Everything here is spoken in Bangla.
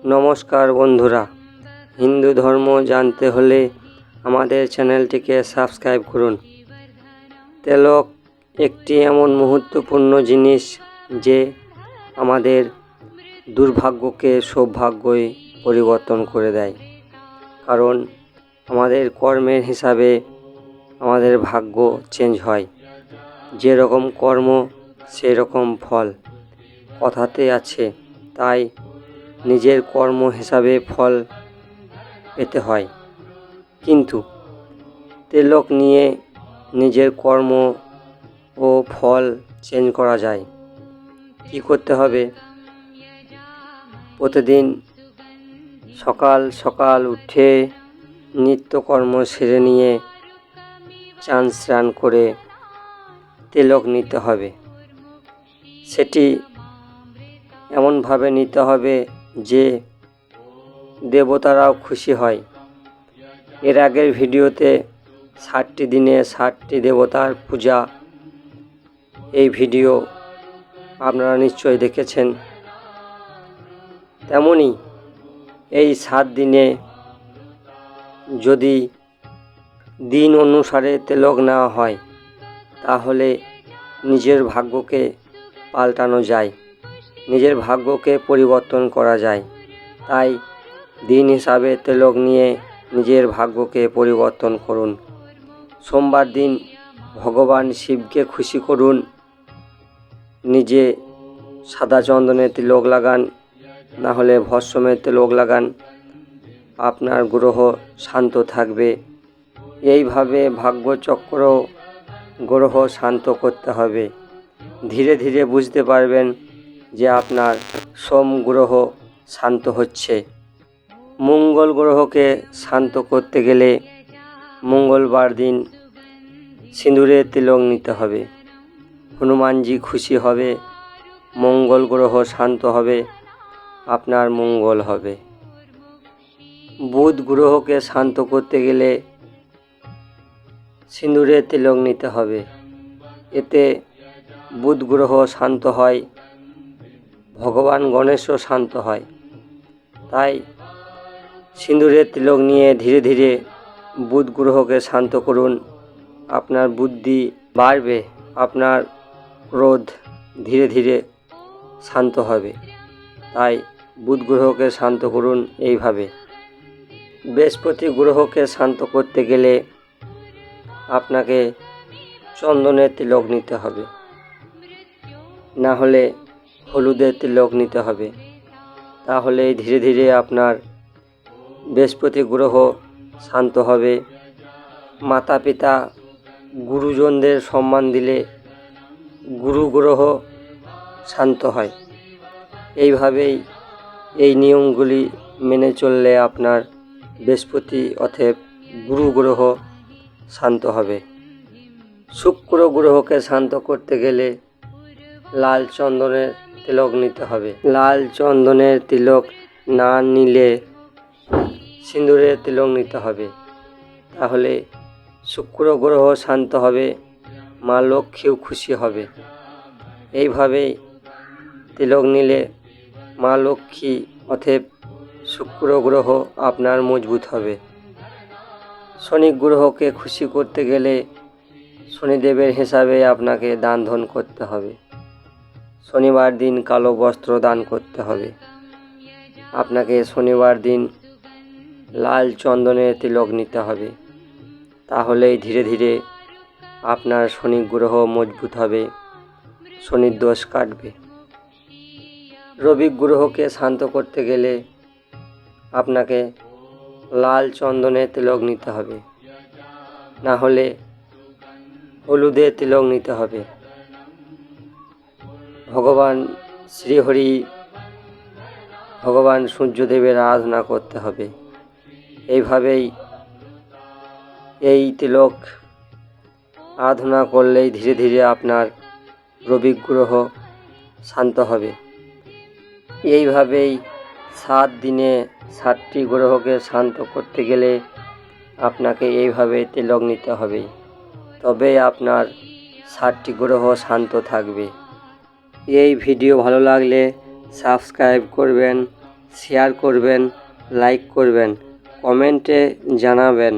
নমস্কার বন্ধুরা, হিন্দু ধর্ম জানতে হলে আমাদের চ্যানেলটিকে সাবস্ক্রাইব করুন। তিলক একটি এমন মুহূর্তপূর্ণ জিনিস যে আমাদের দুর্ভাগ্যকে সৌভাগ্যে পরিবর্তন করে দেয়। কারণ আমাদের কর্মের হিসাবে আমাদের ভাগ্য চেঞ্জ হয়। যেরকম কর্ম সেরকম ফল কথাতে আছে। তাই নিজের কর্ম হিসাবে ফল পেতে হয়, কিন্তু তিলক নিয়ে নিজের কর্ম ও ফল চেঞ্জ করা যায়। কি করতে হবে? প্রতিদিন সকাল সকাল উঠে নিত্যকর্ম সেরে নিয়ে চান স্নান করে তিলক নিতে হবে। সেটি এমনভাবে নিতে হবে যে দেবতারাও খুশি হয়। এর আগের ভিডিওতে 60টি দিনে 60টি দেবতার পূজা, এই ভিডিও আপনারা নিশ্চয়ই দেখেছেন। তেমনি এই 7 দিনে যদি দিন অনুসারে তিলক নেওয়া হয় তাহলে নিজের ভাগ্যকে পাল্টানো যায়, নিজের ভাগ্যকে পরিবর্তন করা যায়। তাই দিন হিসাবে তিলক নিয়ে নিজের ভাগ্যকে পরিবর্তন করুন। সোমবার দিন ভগবান শিবকে খুশি করুন। নিজে সাদা চন্দনের তিলক লাগান, না হলে ভস্মের তিলক লাগান। আপনার গ্রহ শান্ত থাকবে। এইভাবে ভাগ্যচক্র গ্রহ শান্ত করতে হবে। ধীরে ধীরে বুঝতে পারবেন যে আপনার সোম গ্রহ শান্ত হচ্ছে। মঙ্গল গ্রহকে শান্ত করতে গেলে মঙ্গলবার দিন সিঁদুরের তিলক নিতে হবে। হনুমানজি খুশি হবে, মঙ্গল গ্রহ শান্ত হবে, আপনার মঙ্গল হবে। বুধ গ্রহকে শান্ত করতে গেলে সিঁদুরের তিলক নিতে হবে। এতে বুধ গ্রহ শান্ত হয়, ভগবান গণেশও শান্ত হয়। তাই সিঁদুরের তিলক নিয়ে ধীরে ধীরে বুধ গ্রহকে শান্ত করুন। আপনার বুদ্ধি বাড়বে, আপনার ক্রোধ ধীরে ধীরে শান্ত হবে। তাই বুধ গ্রহকে শান্ত করুন এইভাবে। বৃহস্পতি গ্রহকে শান্ত করতে গেলে আপনাকে চন্দনের তিলক নিতে হবে, না হলে হলুদের তিলক নিতে হবে। তাহলে ধীরে ধীরে আপনার বৃহস্পতি গ্রহ শান্ত হবে। মাতা পিতা গুরুজনদের সম্মান দিলে গুরু গ্রহ শান্ত হয়। এইভাবেই এই নিয়মগুলি মেনে চললে আপনার বৃহস্পতি অতএব গুরু গ্রহ শান্ত হবে। শুক্র গ্রহকে শান্ত করতে গেলে লাল চন্দনের তিলক নিতে হবে। লাল চন্দনের তিলক না নিলে সিঁদুরের তিলক নিতে হবে। তাহলে শুক্র গ্রহ শান্ত হবে, মা লক্ষ্মীও খুশি হবে। এইভাবেই তিলক নিলে মা লক্ষ্মী অতএব শুক্র গ্রহ আপনার মজবুত হবে। শনি গ্রহকে খুশি করতে গেলে শনিদেবের হিসাবে আপনাকে দান ধন করতে হবে। শনিবার দিন কালো বস্ত্র দান করতে হবে। আপনাকে শনিবার দিন লাল চন্দনের তিলক নিতে হবে। তাহলেই ধীরে ধীরে আপনার শনি গ্রহ মজবুত হবে, শনির দোষ কাটবে। রবি গ্রহকে শান্ত করতে গেলে আপনাকে লাল চন্দনের তিলক নিতে হবে, না হলে হলুদের তিলক নিতে হবে। ভগবান শ্রীহরি, ভগবান সূর্যদেবের আরাধনা করতে হবে। এইভাবেই এই তিলক আরাধনা করলেই ধীরে ধীরে আপনার রবি গ্রহ শান্ত হবে। এইভাবেই 7 দিনে 7টি গ্রহকে শান্ত করতে গেলে আপনাকে এইভাবে তিলক নিতে হবে। তবে আপনার 7টি গ্রহ শান্ত থাকবে। এই ভিডিও ভালো লাগলে সাবস্ক্রাইব করবেন, শেয়ার করবেন, লাইক করবেন, কমেন্টে জানাবেন।